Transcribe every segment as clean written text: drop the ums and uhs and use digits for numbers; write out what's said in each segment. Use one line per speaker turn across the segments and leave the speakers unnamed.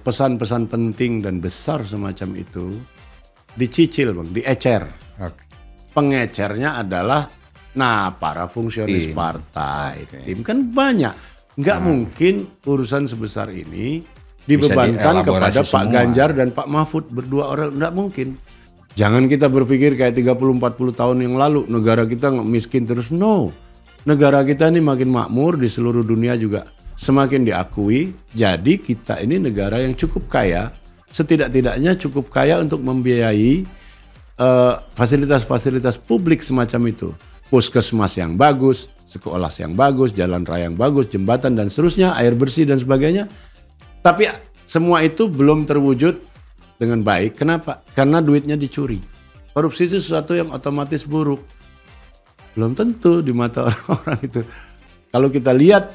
pesan-pesan penting dan besar semacam itu dicicil Bang, diecer.
Oke.
Pengecernya adalah para fungsionis partai, tim kan banyak. Nggak mungkin urusan sebesar ini dibebankan kepada Pak Ganjar dan Pak Mahfud berdua orang, nggak mungkin. Jangan kita berpikir kayak 30-40 tahun yang lalu negara kita miskin terus. No, negara kita ini makin makmur, di seluruh dunia juga semakin diakui. Jadi kita ini negara yang cukup kaya, setidak-tidaknya cukup kaya untuk membiayai fasilitas-fasilitas publik semacam itu. Puskesmas yang bagus, sekolah yang bagus, jalan raya yang bagus, jembatan dan seterusnya, air bersih dan sebagainya. Tapi semua itu belum terwujud dengan baik. Kenapa? Karena duitnya dicuri. Korupsi itu sesuatu yang otomatis buruk. Belum tentu di mata orang-orang itu. Kalau kita lihat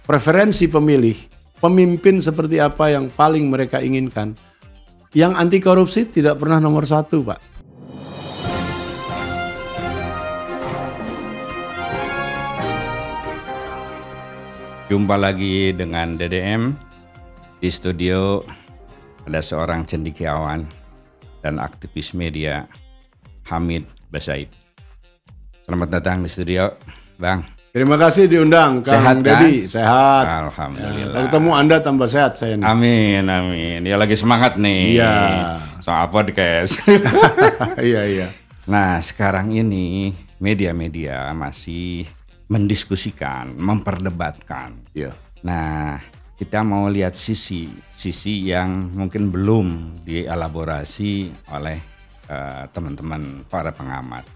preferensi pemilih, pemimpin seperti apa yang paling mereka inginkan, yang anti korupsi tidak pernah nomor satu, Pak.
Jumpa lagi dengan DDM. Di studio ada seorang cendekiawan dan aktivis media, Hamid Basaid. Selamat datang di studio, Bang.
Terima kasih diundang, Kang Deddy. Sehat.
Alhamdulillah.
Kalau ketemu Anda tambah sehat saya nih.
Amin, amin. Dia lagi semangat nih.
Iya.
Soal podcast.
Iya.
Nah, sekarang ini media-media masih mendiskusikan, memperdebatkan.
Iya.
Nah, kita mau lihat sisi yang mungkin belum dielaborasi oleh teman-teman para pengamat.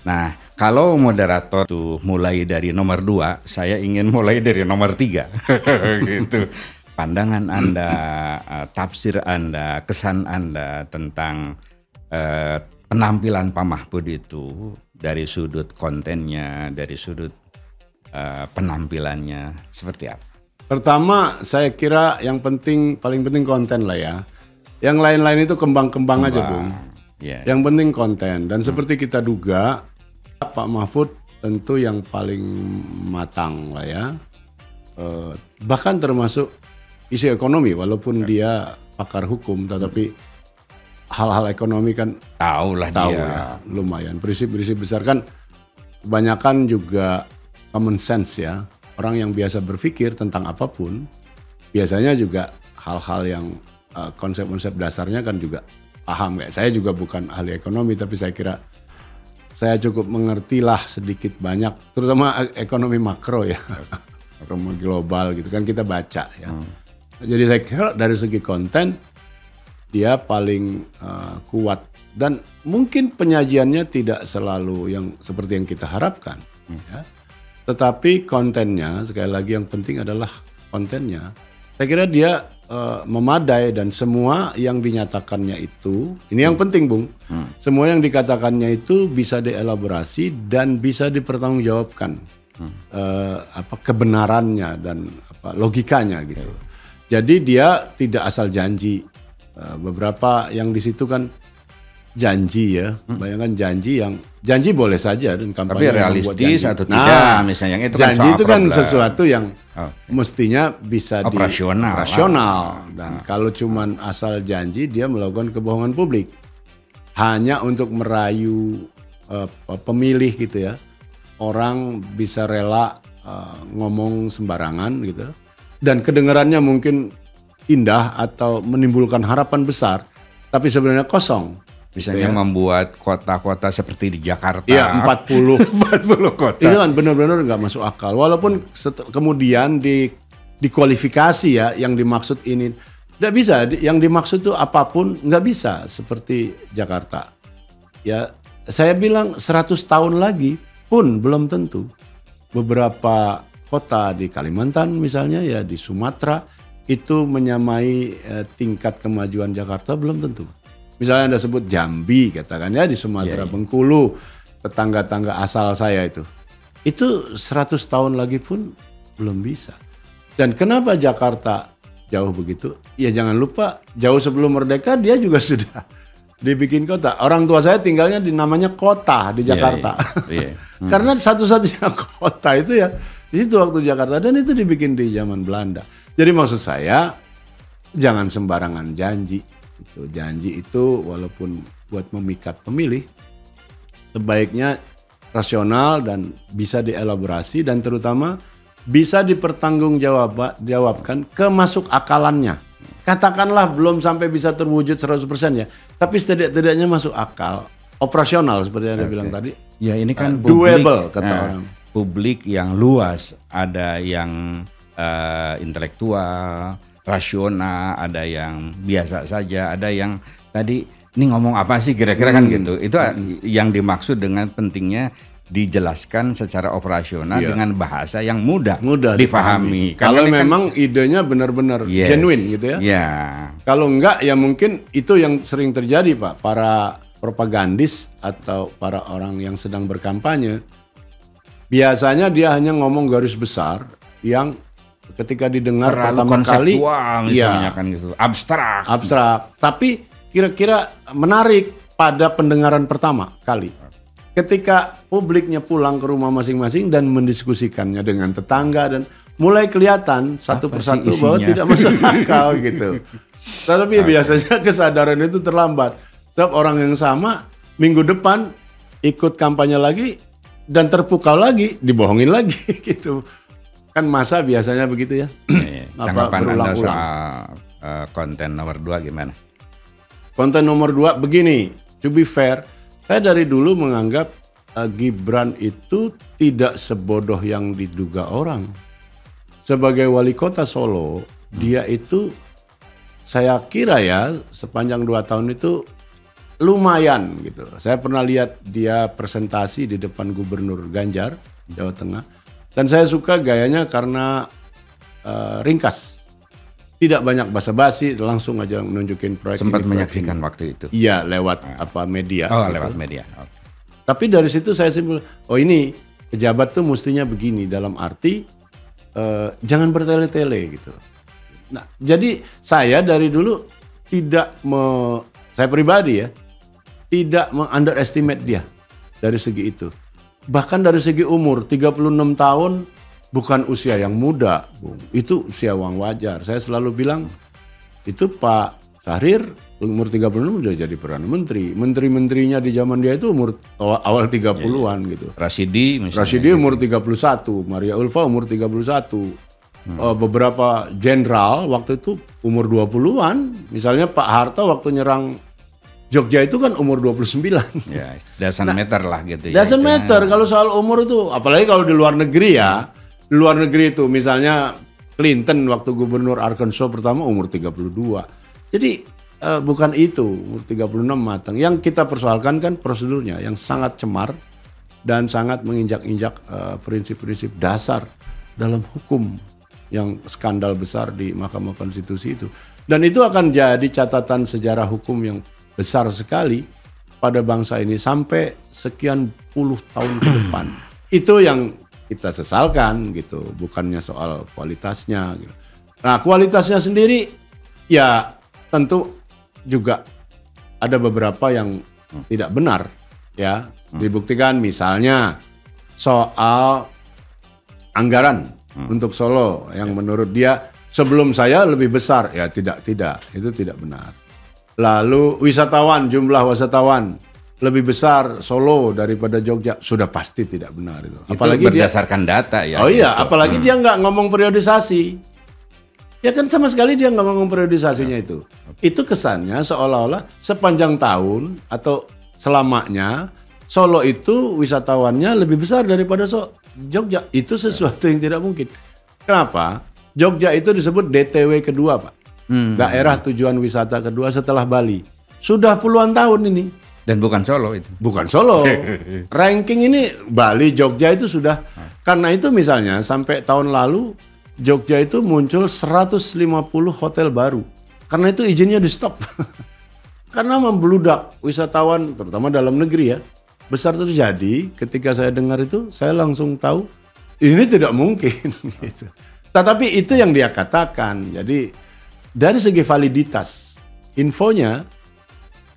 Nah, kalau moderator tuh mulai dari nomor 2, saya ingin mulai dari nomor 3. Gitu. Pandangan Anda, tafsir Anda, kesan Anda tentang penampilan Pak Mahfud itu dari sudut kontennya, dari sudut penampilannya seperti apa?
Pertama, saya kira yang paling penting konten lah ya. Yang lain-lain itu kembang-kembang aja, Bung.
Yeah.
Yang penting konten. Dan seperti kita duga, Pak Mahfud tentu yang paling matang lah ya. Bahkan termasuk isu ekonomi, walaupun dia pakar hukum, tetapi hal-hal ekonomi kan tahu dia. Ya, lumayan. Prinsip-prinsip besar kan kebanyakan juga common sense ya. Orang yang biasa berpikir tentang apapun, biasanya juga hal-hal yang konsep-konsep dasarnya kan juga paham. Saya juga bukan ahli ekonomi, tapi saya kira saya cukup mengertilah sedikit banyak, terutama ekonomi makro ya, ekonomi global gitu kan kita baca ya. Jadi saya kira dari segi konten dia paling kuat dan mungkin penyajiannya tidak selalu yang seperti yang kita harapkan. Ya. Tetapi kontennya, sekali lagi yang penting adalah kontennya. Saya kira dia memadai dan semua yang dinyatakannya itu, ini yang penting Bung, semua yang dikatakannya itu bisa dielaborasi dan bisa dipertanggungjawabkan kebenarannya dan logikanya gitu. Jadi dia tidak asal janji. Beberapa yang di situ kan janji ya, bayangkan janji boleh saja dan kampanye.
Tapi realistis atau tidak, misalnya yang itu kan
janji itu kan
problem.
Sesuatu yang mestinya bisa
operasional.
Dan kalau cuman asal janji, dia melakukan kebohongan publik hanya untuk merayu pemilih gitu ya. Orang bisa rela ngomong sembarangan gitu, dan kedengarannya mungkin indah atau menimbulkan harapan besar, tapi sebenarnya kosong.
Misalnya membuat kota-kota seperti di Jakarta.
Iya, 40
kota.
Itu kan benar-benar nggak masuk akal. Walaupun kemudian dikualifikasi ya, yang dimaksud ini nggak bisa. Yang dimaksud itu apapun nggak bisa seperti Jakarta. Ya, saya bilang 100 tahun lagi pun belum tentu. Beberapa kota di Kalimantan misalnya ya, di Sumatera itu menyamai tingkat kemajuan Jakarta belum tentu. Misalnya Anda sebut Jambi, katakan ya di Sumatera, Bengkulu, tetangga-tangga asal saya itu 100 tahun lagi pun belum bisa. Dan kenapa Jakarta jauh begitu? Ya jangan lupa, jauh sebelum merdeka dia juga sudah dibikin kota. Orang tua saya tinggalnya di namanya kota di Jakarta. Karena satu-satunya kota itu ya di situ waktu Jakarta, dan itu dibikin di zaman Belanda. Jadi maksud saya, jangan sembarangan janji. Janji itu walaupun buat memikat pemilih, sebaiknya rasional dan bisa dielaborasi dan terutama bisa dipertanggungjawabkan kemasuk akalannya. Katakanlah belum sampai bisa terwujud 100% ya, tapi setidaknya masuk akal, operasional seperti yang Anda bilang tadi.
Ya ini kan
doable kata orang.
Publik yang luas, ada yang intelektual, rasional, ada yang biasa saja, ada yang tadi ini ngomong apa sih kira-kira kan gitu. Itu yang dimaksud dengan pentingnya dijelaskan secara operasional dengan bahasa yang mudah difahami.
Kalau memang idenya benar-benar genuine gitu ya. Kalau enggak ya mungkin itu yang sering terjadi Pak. Para propagandis atau para orang yang sedang berkampanye biasanya dia hanya ngomong garis besar yang ketika didengar pertama kali
misalnya kan gitu. Abstrak.
Tapi kira-kira menarik pada pendengaran pertama kali. Ketika publiknya pulang ke rumah masing-masing dan mendiskusikannya dengan tetangga dan mulai kelihatan satu persatu bahwa tidak masuk akal gitu. Tapi biasanya kesadaran itu terlambat. Sebab orang yang sama minggu depan ikut kampanye lagi dan terpukau lagi, dibohongin lagi gitu. Kan masa biasanya begitu ya.
Tanggapan Anda soal konten nomor 2 gimana?
Konten nomor 2 begini, to be fair, saya dari dulu menganggap Gibran itu tidak sebodoh yang diduga orang. Sebagai wali kota Solo, dia itu saya kira ya sepanjang 2 tahun itu lumayan gitu. Saya pernah lihat dia presentasi di depan Gubernur Ganjar, Jawa Tengah. Dan saya suka gayanya karena ringkas. Tidak banyak basa-basi, langsung aja menunjukin proyek.
Sempat menyaksikan waktu itu.
Iya, lewat media.
Oh, gitu. Lewat media. Okay.
Tapi dari situ saya simpul, oh ini pejabat tuh mestinya begini dalam arti jangan bertele-tele gitu. Nah, jadi saya dari dulu saya pribadi ya, tidak underestimate dia dari segi itu. Bahkan dari segi umur, 36 tahun bukan usia yang muda, Bung. Itu usia yang wajar. Saya selalu bilang, itu Pak Syahrir umur 36 udah jadi Perdana Menteri. Menteri-menterinya di zaman dia itu umur awal 30-an gitu.
Rasidi
umur 31, Maria Ulfa umur 31. Beberapa jenderal waktu itu umur 20-an. Misalnya Pak Harto waktu nyerang Jogja itu kan umur 29.
Ya, doesn't matter lah gitu
ya. Doesn't matter kalau soal umur itu, apalagi kalau di luar negeri ya. Di luar negeri itu misalnya Clinton waktu gubernur Arkansas pertama umur 32. Jadi bukan itu, umur 36 matang. Yang kita persoalkan kan prosedurnya yang sangat cemar dan sangat menginjak-injak prinsip-prinsip dasar dalam hukum yang skandal besar di Mahkamah Konstitusi itu. Dan itu akan jadi catatan sejarah hukum yang besar sekali pada bangsa ini sampai sekian puluh tahun ke depan. Itu yang kita sesalkan gitu, bukannya soal kualitasnya gitu. Nah, kualitasnya sendiri ya tentu juga ada beberapa yang tidak benar ya. Dibuktikan misalnya soal anggaran untuk Solo yang menurut dia sebelum saya lebih besar, ya tidak, itu tidak benar. Lalu jumlah wisatawan lebih besar Solo daripada Jogja, sudah pasti tidak benar itu.
Apalagi berdasarkan data ya.
Oh iya, apalagi dia nggak ngomong periodisasi. Ya kan sama sekali dia nggak ngomong periodisasinya itu. Itu kesannya seolah-olah sepanjang tahun atau selamanya Solo itu wisatawannya lebih besar daripada Jogja. Itu sesuatu yang tidak mungkin. Kenapa? Jogja itu disebut DTW kedua, Pak. Daerah tujuan wisata kedua setelah Bali. Sudah puluhan tahun ini.
Dan bukan Solo itu.
Bukan Solo. Ranking ini Bali, Jogja itu sudah. Karena itu misalnya sampai tahun lalu Jogja itu muncul 150 hotel baru. Karena itu izinnya di stop. Karena membludak wisatawan terutama dalam negeri ya. Besar terjadi ketika saya dengar itu saya langsung tahu ini tidak mungkin gitu. Tetapi itu yang dia katakan. Jadi dari segi validitas infonya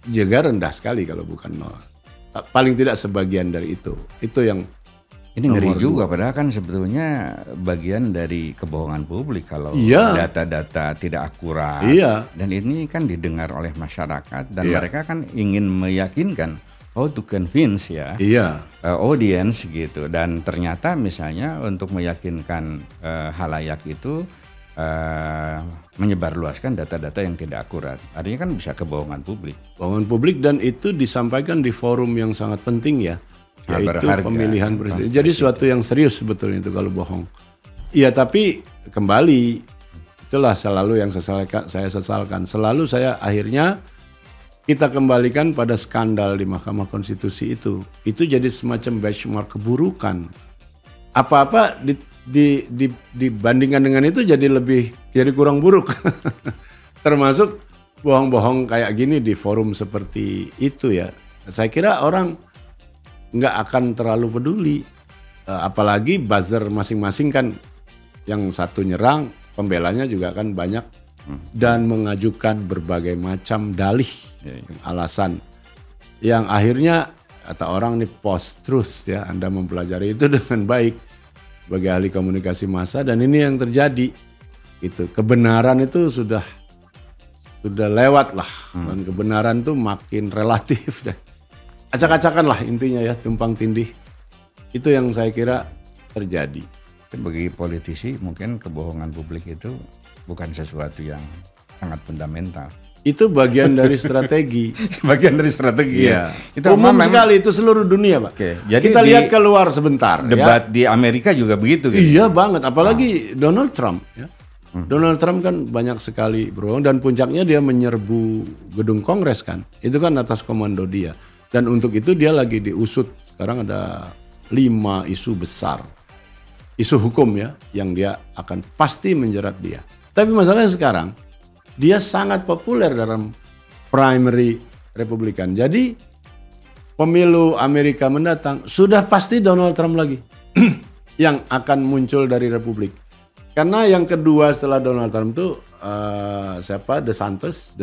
juga rendah sekali kalau bukan nol. Paling tidak sebagian dari itu. Itu yang
Ini ngeri
Nomor
juga, padahal kan sebetulnya bagian dari kebohongan publik kalau
Iya.
data-data tidak akurat.
Iya.
Dan ini kan didengar oleh masyarakat dan
Iya.
mereka kan ingin meyakinkan, how to convince ya,
Iya.
audience gitu. Dan ternyata misalnya untuk meyakinkan halayak itu menyebarluaskan data-data yang tidak akurat. Artinya kan bisa kebohongan publik.
Bohongan publik, dan itu disampaikan di forum yang sangat penting ya. Yaitu
Berharga,
pemilihan
ya,
presiden. Jadi suatu yang serius sebetulnya itu kalau bohong. Iya, tapi kembali itulah selalu yang saya sesalkan. Selalu saya akhirnya kita kembalikan pada skandal di Mahkamah Konstitusi itu. Itu jadi semacam benchmark keburukan. Apa-apa dibandingkan dengan itu jadi kurang buruk. Termasuk bohong-bohong kayak gini di forum seperti itu ya. Saya kira orang nggak akan terlalu peduli, apalagi buzzer masing-masing kan, yang satu nyerang, pembelanya juga kan banyak dan mengajukan berbagai macam dalih, alasan yang akhirnya kata orang nih post truth ya. Anda mempelajari itu dengan baik sebagai ahli komunikasi massa, dan ini yang terjadi itu. Kebenaran itu sudah lewat lah, dan kebenaran tuh makin relatif deh. Acak-acakan lah intinya ya, tumpang tindih. Itu yang saya kira terjadi.
Bagi politisi mungkin kebohongan publik itu bukan sesuatu yang sangat fundamental.
Itu bagian dari strategi.
Bagian dari strategi
Iya.
ya. Itu
umum sekali, itu seluruh dunia Pak.
Oke, jadi
kita lihat keluar sebentar.
Debat di Amerika juga begitu. Gitu.
Iya banget, apalagi Donald Trump ya. Donald Trump kan banyak sekali berbohong, dan puncaknya dia menyerbu gedung Kongres kan. Itu kan atas komando dia. Dan untuk itu dia lagi diusut. Sekarang ada 5 isu besar. Isu hukum ya, yang dia akan pasti menjerat dia. Tapi masalahnya sekarang, dia sangat populer dalam primary Republikan. Jadi pemilu Amerika mendatang, sudah pasti Donald Trump lagi yang akan muncul dari Republik. Karena yang kedua setelah Donald Trump itu siapa? DeSantis,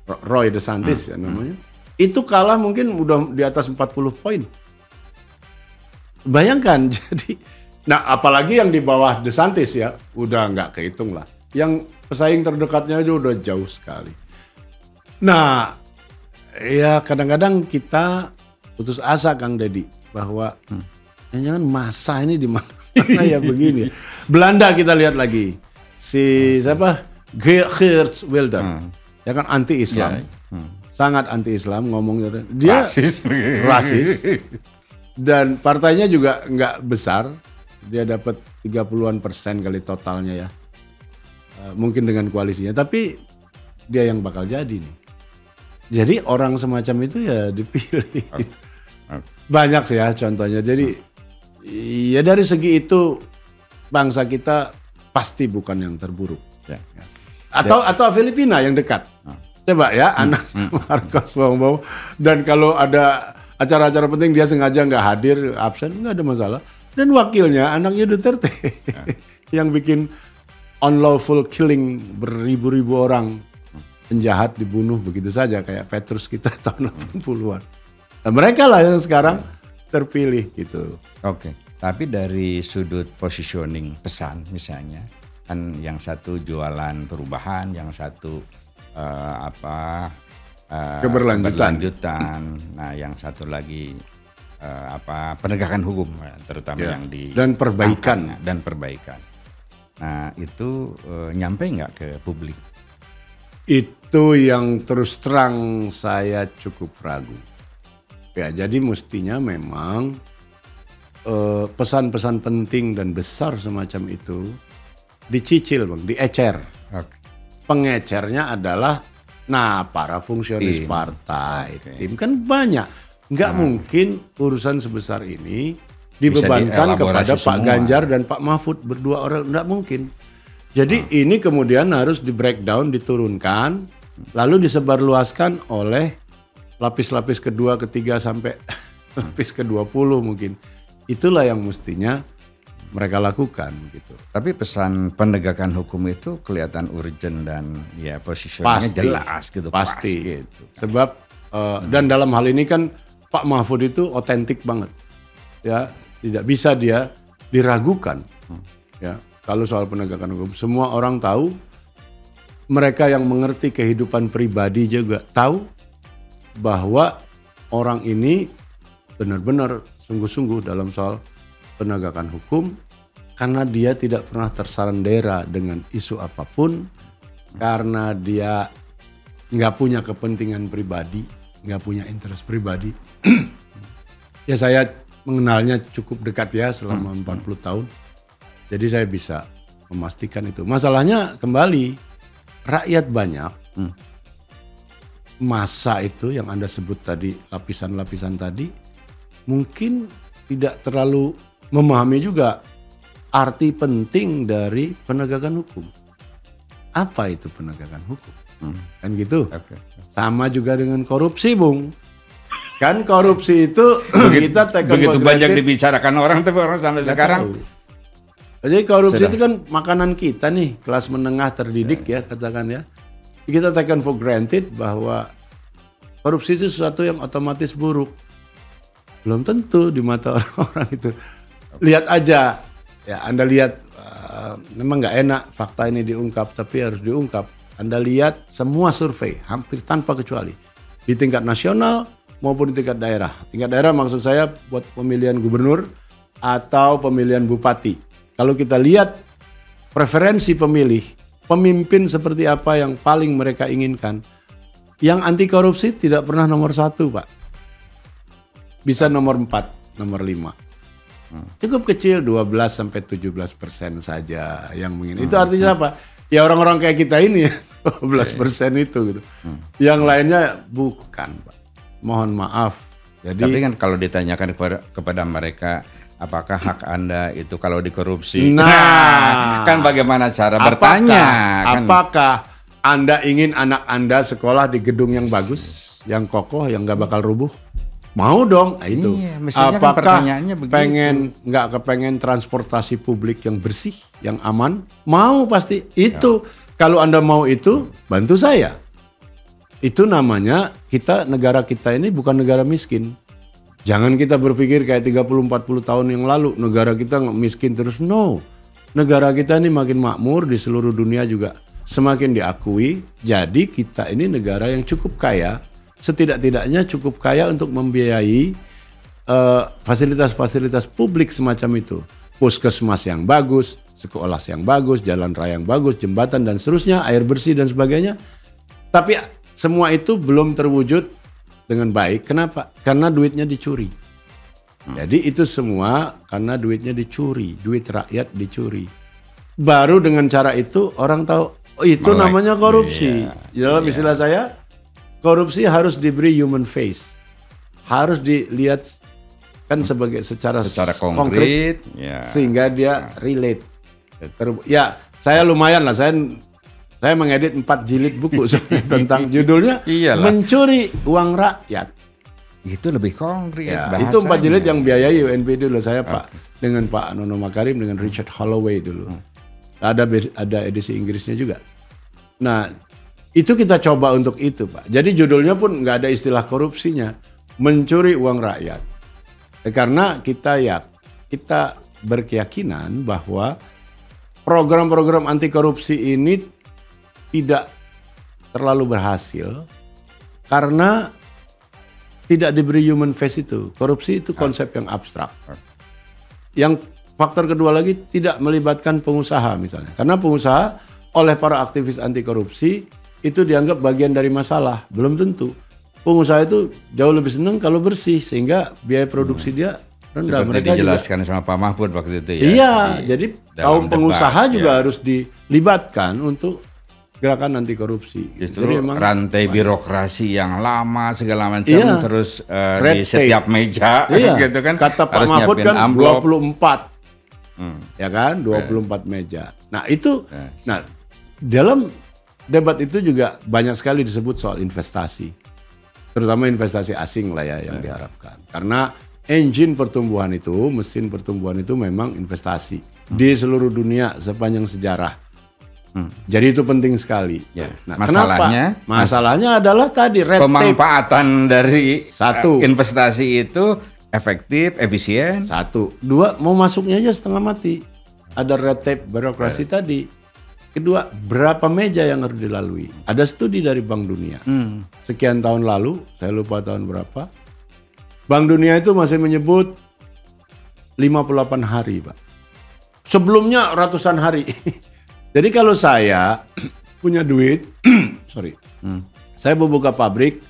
Roy DeSantis ya namanya. Itu kalah mungkin udah di atas 40 poin. Bayangkan, jadi, nah apalagi yang di bawah DeSantis ya, udah nggak kehitung lah. Yang pesaing terdekatnya aja udah jauh sekali. Nah, ya kadang-kadang kita putus asa Kang Deddy bahwa jangan masa ini di mana ya begini. Belanda kita lihat lagi, si siapa? Geert Wilders, ya kan anti-Islam. Sangat anti-Islam ngomongnya, dia rasis dan partainya juga nggak besar, dia dapat 30-an% kali totalnya ya, mungkin dengan koalisinya, tapi dia yang bakal jadi nih. Jadi orang semacam itu ya dipilih. Banyak sih ya contohnya. Jadi ya dari segi itu bangsa kita pasti bukan yang terburuk. Atau Filipina yang dekat. Coba ya, anak Marcos bau-bau, dan kalau ada acara-acara penting dia sengaja nggak hadir, absen, nggak ada masalah. Dan wakilnya anaknya Duterte yang bikin unlawful killing, beribu-ribu orang, penjahat dibunuh begitu saja kayak Petrus kita tahun 80-an. Nah, mereka lah yang sekarang terpilih gitu.
Oke, tapi dari sudut positioning pesan misalnya, kan yang satu jualan perubahan, yang satu
keberlanjutan.
Nah, yang satu lagi penegakan hukum, terutama yang di
dan perbaikan.
Nah, itu nyampe nggak ke publik?
Itu yang terus terang saya cukup ragu. Ya, jadi mestinya memang pesan-pesan penting dan besar semacam itu dicicil, Bang, diecer.
Okay.
Pengecernya adalah para fungsionis partai, tim kan banyak. Nggak mungkin urusan sebesar ini dibebankan kepada Pak Ganjar dan Pak Mahfud berdua orang, nggak mungkin. Jadi ini kemudian harus di breakdown, diturunkan, lalu disebarluaskan oleh lapis-lapis kedua, ketiga sampai lapis ke-20 mungkin. Itulah yang mestinya mereka lakukan gitu.
Tapi pesan penegakan hukum itu kelihatan urgent dan ya posisinya jelas gitu.
Pasti. Gitu, kan. Sebab dan dalam hal ini kan Pak Mahfud itu otentik banget. Ya, tidak bisa dia diragukan. Ya, kalau soal penegakan hukum, semua orang tahu, mereka yang mengerti kehidupan pribadi juga tahu bahwa orang ini benar-benar sungguh-sungguh dalam soal penegakan hukum, karena dia tidak pernah tersandera dengan isu apapun, karena dia nggak punya kepentingan pribadi, nggak punya interest pribadi. Ya saya mengenalnya cukup dekat ya selama 40 tahun. Jadi saya bisa memastikan itu. Masalahnya kembali, rakyat banyak, massa itu yang Anda sebut tadi, lapisan-lapisan tadi, mungkin tidak terlalu memahami juga arti penting dari penegakan hukum. Apa itu penegakan hukum? Kan gitu. Okay. Sama juga dengan korupsi, Bung. Kan korupsi itu kita
begitu banyak dibicarakan orang, tapi orang sampai sekarang.
Jadi korupsi itu kan makanan kita nih, kelas menengah terdidik ya katakan ya. Kita taken for granted bahwa korupsi itu sesuatu yang otomatis buruk. Belum tentu di mata orang-orang itu. Lihat aja, ya Anda lihat memang nggak enak fakta ini diungkap, tapi harus diungkap. Anda lihat semua survei, hampir tanpa kecuali, di tingkat nasional maupun di tingkat daerah. Tingkat daerah maksud saya buat pemilihan gubernur atau pemilihan bupati. Kalau kita lihat preferensi pemilih, pemimpin seperti apa yang paling mereka inginkan, yang anti korupsi tidak pernah nomor 1, Pak. Bisa nomor 4, nomor 5. Cukup kecil, 12-17% saja yang menginginkan. Itu artinya apa? Ya orang-orang kayak kita ini 12% itu gitu. Yang lainnya bukan, Pak. Mohon maaf. Jadi,
tapi kan kalau ditanyakan kepada mereka, apakah hak Anda itu kalau dikorupsi?
Nah,
kan bagaimana cara bertanya?
Apakah Anda ingin anak Anda sekolah di gedung yang bagus, yang kokoh, yang gak bakal rubuh? Mau dong, itu.
Iya,
apakah
kan
nggak kepengen transportasi publik yang bersih, yang aman? Mau pasti. Itu kalau Anda mau itu, bantu saya. Itu namanya negara kita ini bukan negara miskin. Jangan kita berpikir kayak 30-40 tahun yang lalu negara kita miskin terus. No, negara kita ini makin makmur, di seluruh dunia juga semakin diakui. Jadi kita ini negara yang cukup kaya. Setidak-tidaknya cukup kaya untuk membiayai fasilitas-fasilitas publik semacam itu. Puskesmas yang bagus, sekolah yang bagus, jalan raya yang bagus, jembatan dan seterusnya, air bersih dan sebagainya. Tapi semua itu belum terwujud dengan baik. Kenapa? Karena duitnya dicuri. Jadi itu semua karena duitnya dicuri, duit rakyat dicuri. Baru dengan cara itu orang tahu, oh itu namanya korupsi. Dalam istilah saya, korupsi harus diberi human face, harus dilihat kan secara konkret sehingga dia relate. Ya, saya lumayan lah, saya mengedit 4 jilid buku tentang judulnya Mencuri Uang Rakyat.
Itu lebih konkret.
Ya, itu 4 jilid yang biayai UNP dulu saya Pak, dengan Pak Nono Makarim, dengan Richard Holloway dulu. Ada edisi Inggrisnya juga. Nah, itu kita coba untuk itu, Pak. Jadi judulnya pun nggak ada istilah korupsinya, mencuri uang rakyat. Karena kita berkeyakinan bahwa program-program anti korupsi ini tidak terlalu berhasil karena tidak diberi human face itu. Korupsi itu konsep yang abstrak. Yang faktor kedua lagi tidak melibatkan pengusaha misalnya. Karena pengusaha oleh para aktivis anti korupsi itu dianggap bagian dari masalah. Belum tentu. Pengusaha itu jauh lebih senang kalau bersih, sehingga biaya produksi dia rendah.
Seperti mereka dijelaskan sama Pak Mahfud waktu itu ya.
Iya, jadi kaum pengusaha juga harus dilibatkan untuk gerakan anti korupsi.
Justru jadi rantai birokrasi yang lama segala macam terus di setiap meja gitu kan.
Kata Pak Mahfud kan amplop. 24. Ya kan? 24 meja. Nah, itu dalam debat itu juga banyak sekali disebut soal investasi, terutama investasi asing lah ya yang diharapkan. Karena engine pertumbuhan itu, mesin pertumbuhan itu memang investasi di seluruh dunia sepanjang sejarah. Jadi itu penting sekali. Nah,
masalahnya
adalah tadi red tape.
Pemanfaatan dari investasi itu efektif, efisien.
Satu, dua, mau masuknya aja setengah mati. Ada red tape birokrasi tadi. Kedua, berapa meja yang harus dilalui? Ada studi dari Bank Dunia. Sekian tahun lalu, saya lupa tahun berapa. Bank Dunia itu masih menyebut 58 hari, Pak. Sebelumnya ratusan hari. Jadi kalau saya punya duit, saya mau buka pabrik,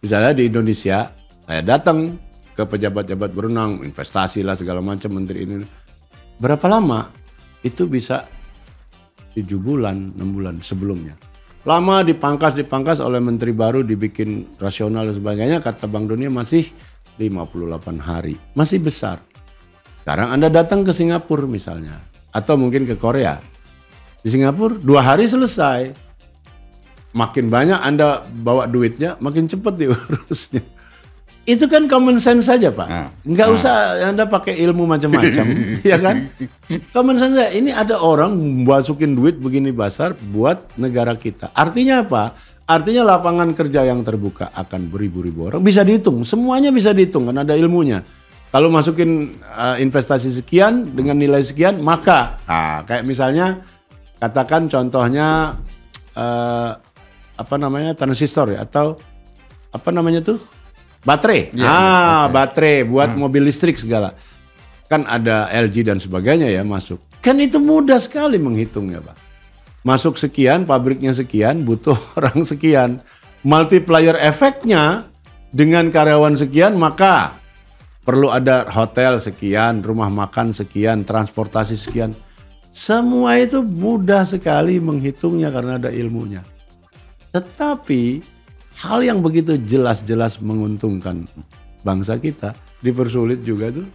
misalnya di Indonesia, saya datang ke pejabat-pejabat berwenang, investasi lah segala macam, menteri ini. Berapa lama? Itu bisa 7 bulan, 6 bulan sebelumnya. Lama dipangkas oleh menteri baru, dibikin rasional dan sebagainya. Kata Bank Dunia masih 58 hari. Masih besar. Sekarang Anda datang ke Singapura misalnya. Atau mungkin ke Korea. Di Singapura 2 hari selesai. Makin banyak Anda bawa duitnya, makin cepat diurusnya. Itu kan common sense saja, Pak. Nggak usah Anda pakai ilmu macam-macam, ya kan? Common sense saja. Ini ada orang masukin duit begini besar buat negara kita. Artinya apa? Artinya lapangan kerja yang terbuka akan beribu-ribu orang. Bisa dihitung, semuanya bisa dihitung kan ada ilmunya. Kalau masukin investasi sekian dengan nilai sekian, maka kayak misalnya katakan contohnya transistor ya, atau apa namanya tuh? Baterai. Baterai buat mobil listrik segala. Kan ada LG dan sebagainya ya masuk. Kan itu mudah sekali menghitungnya, Pak. Masuk sekian, pabriknya sekian, butuh orang sekian. Multiplier efeknya dengan karyawan sekian, maka perlu ada hotel sekian, rumah makan sekian, transportasi sekian. Semua itu mudah sekali menghitungnya karena ada ilmunya. Tetapi hal yang begitu jelas-jelas menguntungkan bangsa kita dipersulit juga tuh.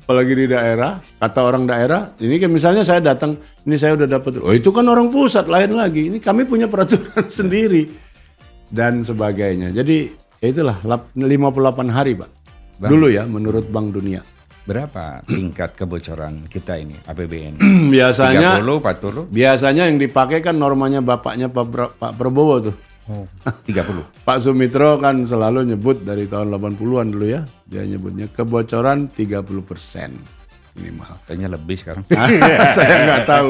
Apalagi di daerah, kata orang daerah, ini kan misalnya saya datang, ini saya udah dapat, oh itu kan orang pusat lain lagi, ini kami punya peraturan sendiri dan sebagainya. Jadi ya itulah 58 hari, Pak. Bang, dulu ya menurut Bank Dunia.
Berapa tingkat kebocoran kita ini APBN?
Biasanya
30, 40?
Biasanya yang dipakai kan normanya bapaknya Pak Prabowo tuh.
30.
Pak Sumitro kan selalu nyebut dari tahun 80-an dulu ya. Dia nyebutnya kebocoran 30% minimal.
Kayaknya lebih sekarang.
Saya nggak tahu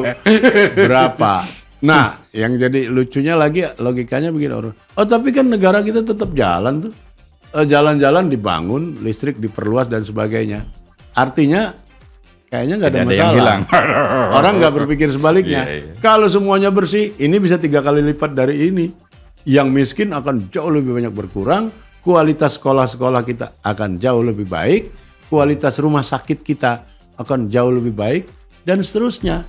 berapa. Nah, yang jadi lucunya lagi logikanya begini orang. Oh tapi kan negara kita tetap jalan tuh. Jalan-jalan dibangun, listrik diperluas dan sebagainya. Artinya kayaknya nggak ada masalah. Orang nggak berpikir sebaliknya. Kalau semuanya bersih, ini bisa 3 kali lipat dari ini. Yang miskin akan jauh lebih banyak berkurang, kualitas sekolah-sekolah kita akan jauh lebih baik, kualitas rumah sakit kita akan jauh lebih baik, dan seterusnya.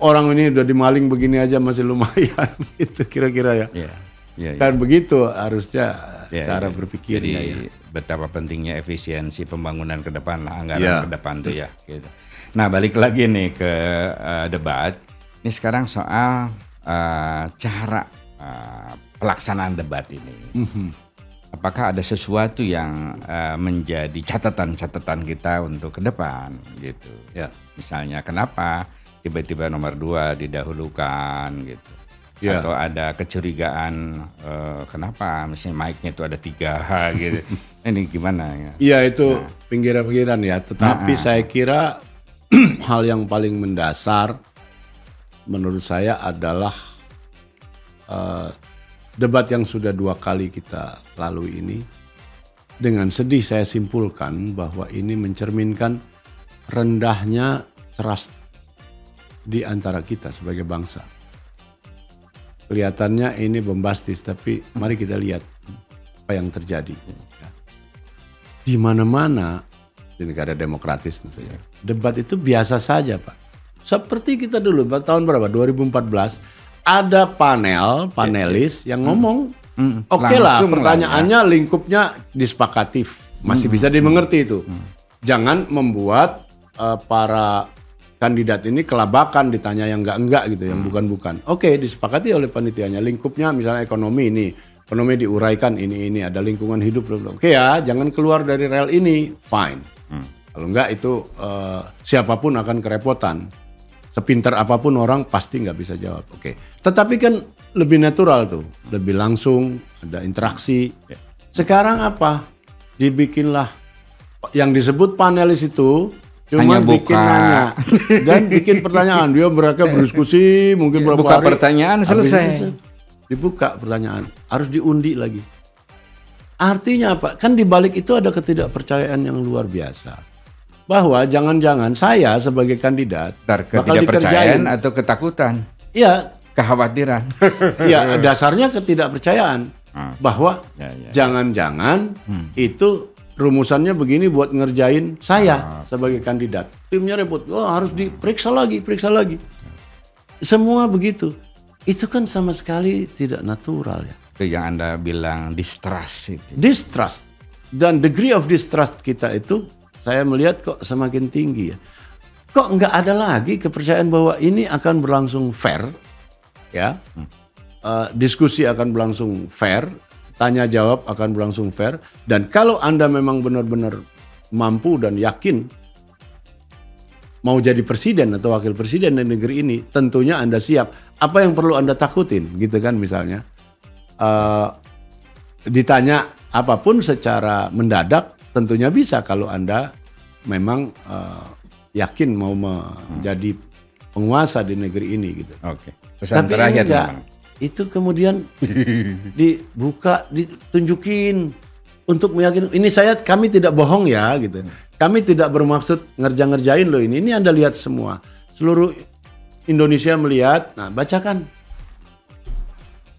Orang ini udah dimaling begini aja masih lumayan, gitu kira-kira ya. Kan begitu harusnya cara berpikirnya.
Jadi betapa pentingnya efisiensi pembangunan ke depan lah, anggaran ke depan tuh ya. Gitu. Nah balik lagi nih ke debat. Ini sekarang soal cara pelaksanaan debat ini. Apakah ada sesuatu yang menjadi catatan-catatan kita untuk ke depan gitu. Ya. Misalnya kenapa tiba-tiba nomor 2 didahulukan gitu. Ya. Atau ada kecurigaan kenapa misalnya mic-nya itu ada 3H gitu. Ini gimana ya?
Iya itu pinggiran-pinggiran ya. Tetapi saya kira hal yang paling mendasar menurut saya adalah debat yang sudah 2 kali kita lalui ini. Dengan sedih saya simpulkan bahwa ini mencerminkan rendahnya trust di antara kita sebagai bangsa. Kelihatannya ini bombastis, tapi mari kita lihat apa yang terjadi. Di mana-mana di negara demokratis, misalnya, debat itu biasa saja, Pak. Seperti kita dulu, tahun berapa? 2014 ada panelis yang ngomong, oke lah, pertanyaannya lingkupnya dispakatif, masih bisa dimengerti itu. Jangan membuat para kandidat ini kelabakan ditanya yang enggak gitu, yang bukan-bukan. Oke, disepakati oleh panitianya. Lingkupnya misalnya ekonomi ini, ekonomi diuraikan ini ada lingkungan hidup. Oke ya, jangan keluar dari rel ini, fine. Kalau enggak itu siapapun akan kerepotan. Sepintar apapun orang pasti nggak bisa jawab. Oke. Tetapi kan lebih natural tuh, lebih langsung, ada interaksi. Sekarang apa? Dibikinlah yang disebut panelis itu cuma
Hanya
bikin
buka.
nanya dan bikin pertanyaan. Dia mereka berdiskusi mungkin berapa
Buka
hari.
pertanyaan,
Habis
selesai.
itu dibuka pertanyaan, harus diundi lagi. Artinya apa? Kan di balik itu ada ketidakpercayaan yang luar biasa. Bahwa jangan-jangan saya sebagai kandidat bakal
Ketidakpercayaan
dikerjain.
atau ketakutan,
Iya,
kekhawatiran.
ya dasarnya ketidakpercayaan bahwa
Ya, ya.
jangan-jangan itu rumusannya begini buat ngerjain saya sebagai kandidat. Timnya repot, harus diperiksa lagi. Semua begitu. Itu kan sama sekali tidak natural ya.
Itu yang Anda bilang distrust itu.
Distrust dan degree of distrust kita itu saya melihat kok semakin tinggi ya. Kok nggak ada lagi kepercayaan bahwa ini akan berlangsung fair ya. Diskusi akan berlangsung fair, tanya jawab akan berlangsung fair, dan kalau Anda memang benar-benar mampu dan yakin mau jadi presiden atau wakil presiden di negeri ini, tentunya Anda siap. Apa yang perlu Anda takutin gitu kan misalnya. Ditanya apapun secara mendadak tentunya bisa kalau Anda memang yakin mau menjadi penguasa di negeri ini gitu.
Oke. Pesan
Tapi
terakhir
enggak,
memang.
itu kemudian dibuka, ditunjukin untuk meyakinkan. Ini kami tidak bohong ya gitu. Kami tidak bermaksud ngerjain loh ini. Ini Anda lihat semua. Seluruh Indonesia melihat. Nah, bacakan.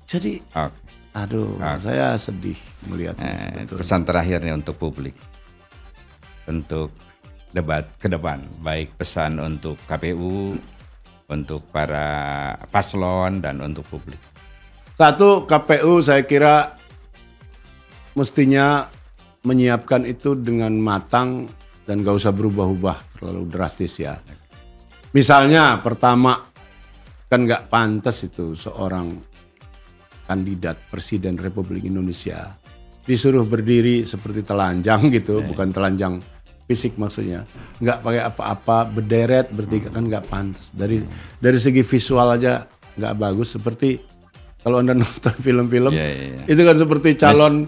Jadi,
Oke.
aduh, saya sedih melihatnya sebetulnya.
Pesan terakhirnya untuk publik, untuk debat ke depan, baik pesan untuk KPU, untuk para paslon, dan untuk publik.
Satu, KPU saya kira mestinya menyiapkan itu dengan matang dan gak usah berubah-ubah terlalu drastis ya. Misalnya pertama, kan gak pantas itu seorang kandidat Presiden Republik Indonesia disuruh berdiri seperti telanjang gitu, bukan telanjang fisik maksudnya, nggak pakai apa-apa, berderet bertiga, kan nggak pantas. Dari segi visual aja nggak bagus. Seperti kalau Anda nonton film-film, itu kan seperti calon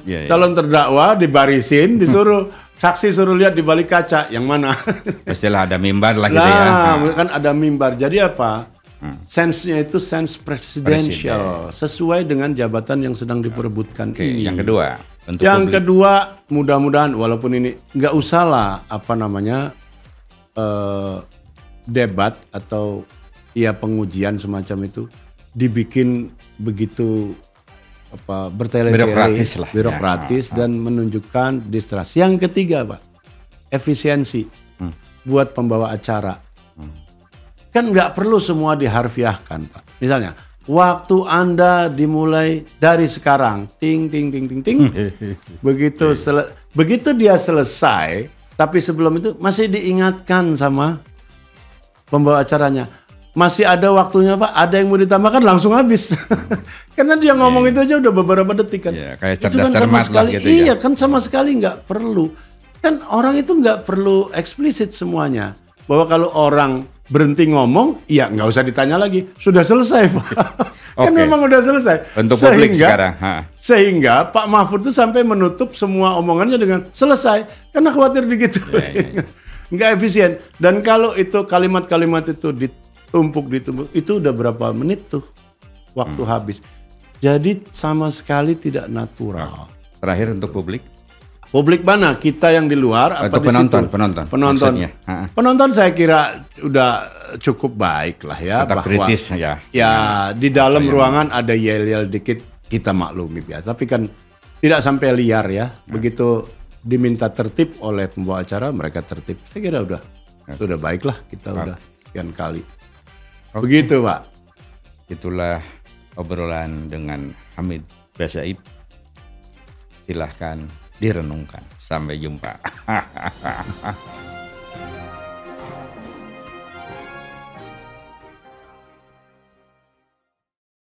terdakwa dibarisin, disuruh saksi suruh lihat di balik kaca yang mana.
Pastilah ada mimbar lah gitu ya.
Kan ada mimbar. Jadi apa? Sense-nya itu sense presidential, sesuai dengan jabatan yang sedang diperebutkan ini.
Yang kedua, untuk
yang
publik.
kedua, mudah-mudahan walaupun ini nggak usah lah debat atau pengujian semacam itu dibikin begitu bertele-tele, birokratis dan menunjukkan distrust. Yang ketiga, Pak, efisiensi buat pembawa acara. Kan nggak perlu semua diharfiahkan, Pak. Misalnya, waktu Anda dimulai dari sekarang, ting. Begitu dia selesai, tapi sebelum itu masih diingatkan sama pembawa acaranya. Masih ada waktunya, Pak. Ada yang mau ditambahkan langsung habis. Karena dia ngomong itu aja udah beberapa detik kan.
Kayak
itu kan sama sekali, kan sama sekali nggak perlu. Kan orang itu nggak perlu eksplisit semuanya. Bahwa kalau orang berhenti ngomong, ya nggak usah ditanya lagi, sudah selesai, Pak. Kan memang udah selesai.
Untuk publik sekarang.
Sehingga Pak Mahfud itu sampai menutup semua omongannya dengan selesai, karena khawatir begitu, nggak efisien. Dan kalau itu kalimat-kalimat itu ditumpuk, itu udah berapa menit tuh waktu habis. Jadi sama sekali tidak natural.
Terakhir untuk publik.
Publik mana? Kita yang di luar apa di situ? Penonton. Penonton saya kira udah cukup baik lah ya.
Tetap
bahwa
kritis ya.
Ya di dalam ruangan ada yel-yel dikit, kita maklumi biasa. Tapi kan tidak sampai liar ya. Begitu diminta tertib oleh pembawa acara, mereka tertib. Saya kira udah baik lah, kita udah sekian kali. Begitu, Pak.
Itulah obrolan dengan Hamid Basaib. Silahkan direnungkan. Sampai jumpa.